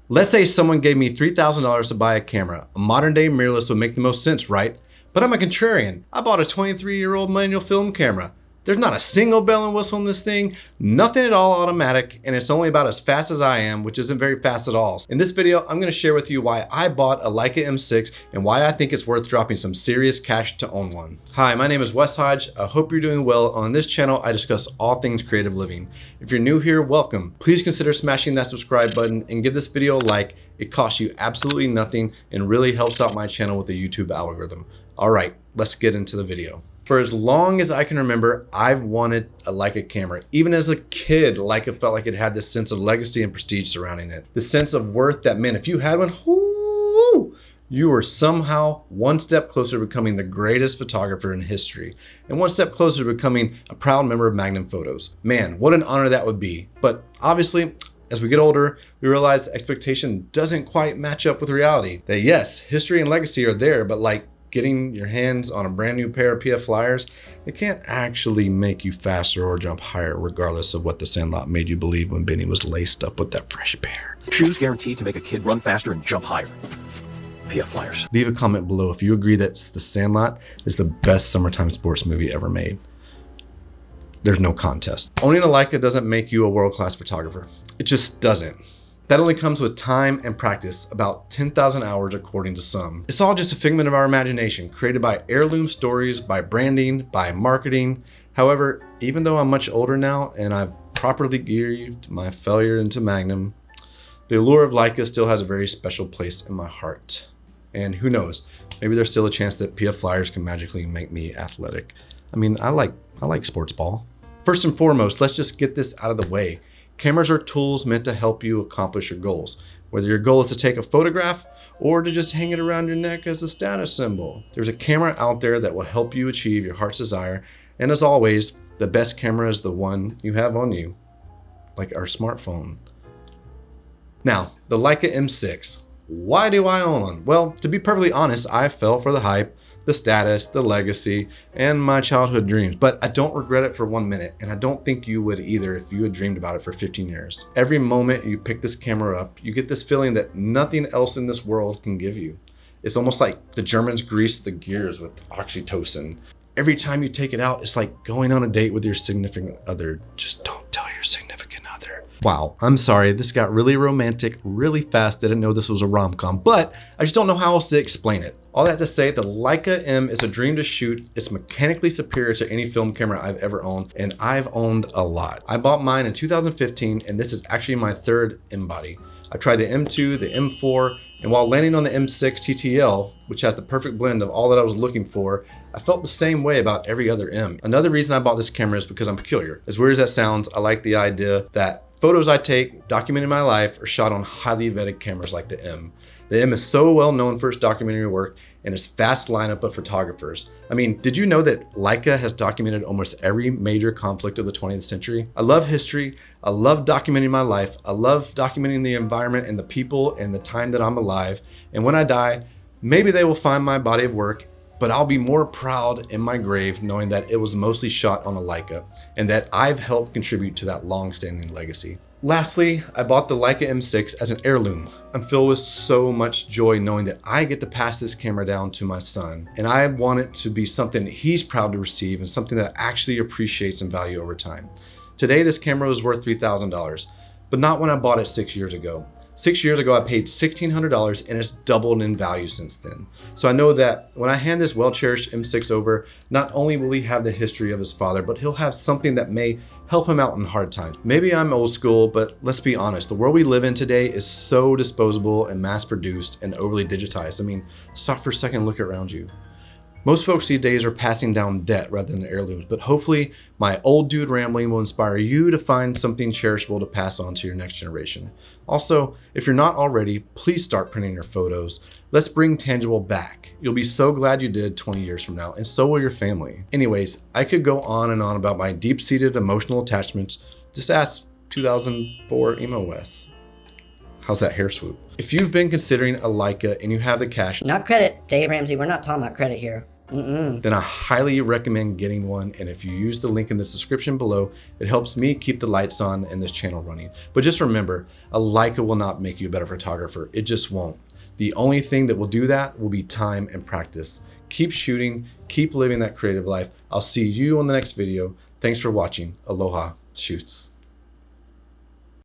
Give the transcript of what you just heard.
Let's say someone gave me $3,000 to buy a camera. A modern day mirrorless would make the most sense, right? But I'm a contrarian. I bought a 23-year-old manual film camera. There's not a single bell and whistle in this thing, nothing at all automatic, and it's only about as fast as I am, which isn't very fast at all. In this video, I'm gonna share with you why I bought a Leica M6 and why I think it's worth dropping some serious cash to own one. Hi, my name is Wes Hodge. I hope you're doing well. On this channel, I discuss all things creative living. If you're new here, welcome. Please consider smashing that subscribe button and give this video a like. It costs you absolutely nothing and really helps out my channel with the YouTube algorithm. All right, let's get into the video. For as long as I can remember, I've wanted a Leica camera. Even as a kid, Leica felt like it had this sense of legacy and prestige surrounding it. The sense of worth that meant if you had one, whoo, you were somehow one step closer to becoming the greatest photographer in history, and one step closer to becoming a proud member of Magnum Photos. Man, what an honor that would be. But obviously, as we get older, we realize the expectation doesn't quite match up with reality. That yes, history and legacy are there, but like getting your hands on a brand new pair of PF flyers, it can't actually make you faster or jump higher, regardless of what the Sandlot made you believe when Benny was laced up with that fresh pair. Shoes guaranteed to make a kid run faster and jump higher. PF flyers. Leave a comment below if you agree that The Sandlot is the best summertime sports movie ever made. There's no contest. Owning a Leica doesn't make you a world-class photographer. It just doesn't. That only comes with time and practice, about 10,000 hours according to some. It's all just a figment of our imagination, created by heirloom stories, by branding, by marketing. However, even though I'm much older now and I've properly grieved my failure into Magnum, the allure of Leica still has a very special place in my heart. And who knows, maybe there's still a chance that PF flyers can magically make me athletic. I mean, I like sports ball. First and foremost, let's just get this out of the way. Cameras are tools meant to help you accomplish your goals, whether your goal is to take a photograph or to just hang it around your neck as a status symbol. There's a camera out there that will help you achieve your heart's desire, and as always, the best camera is the one you have on you, like our smartphone. Now, the Leica M6. Why do I own one? Well, to be perfectly honest, I fell for the hype, the status, the legacy, and my childhood dreams, but I don't regret it for 1 minute, and I don't think you would either if you had dreamed about it for 15 years. Every moment you pick this camera up, you get this feeling that nothing else in this world can give you. It's almost like the Germans greased the gears with oxytocin. Every time you take it out, it's like going on a date with your significant other. Just don't tell your significant other. Wow, I'm sorry, this got really romantic really fast. Didn't know this was a rom-com, but I just don't know how else to explain it. All that to say, the Leica M is a dream to shoot. It's mechanically superior to any film camera I've ever owned, and I've owned a lot. I bought mine in 2015, and this is actually my third M body. I tried the M2, the M4, and while landing on the M6 TTL, which has the perfect blend of all that I was looking for, I felt the same way about every other M. Another reason I bought this camera is because I'm peculiar. As weird as that sounds, I like the idea that photos I take documenting my life are shot on highly vetted cameras like the M. The M is so well known for its documentary work and its vast lineup of photographers. I mean, did you know that Leica has documented almost every major conflict of the 20th century? I love history. I love documenting my life. I love documenting the environment and the people and the time that I'm alive. And when I die, maybe they will find my body of work, but I'll be more proud in my grave knowing that it was mostly shot on a Leica and that I've helped contribute to that long-standing legacy. Lastly, I bought the Leica M6 as an heirloom. I'm filled with so much joy knowing that I get to pass this camera down to my son, and I want it to be something that he's proud to receive and something that actually appreciates and value over time. Today, this camera was worth $3,000, but not when I bought it 6 years ago. 6 years ago, I paid $1,600 and it's doubled in value since then. So I know that when I hand this well-cherished M6 over, not only will he have the history of his father, but he'll have something that may help him out in hard times. Maybe I'm old school, but let's be honest, the world we live in today is so disposable and mass-produced and overly digitized. I mean, stop for a second and look around you. Most folks these days are passing down debt rather than heirlooms, but hopefully my old dude rambling will inspire you to find something cherishable to pass on to your next generation. Also, if you're not already, please start printing your photos. Let's bring tangible back. You'll be so glad you did 20 years from now, and so will your family. Anyways, I could go on and on about my deep-seated emotional attachments. Just ask 2004 Emo Wes. How's that hair swoop? If you've been considering a Leica and you have the cash, Not credit, Dave Ramsey, we're not talking about credit here. then I highly recommend getting one. And if you use the link in the description below, it helps me keep the lights on and this channel running. But just remember, a Leica will not make you a better photographer. It just won't. The only thing that will do that will be time and practice. Keep shooting, keep living that creative life. I'll see you on the next video. Thanks for watching. Aloha, shoots.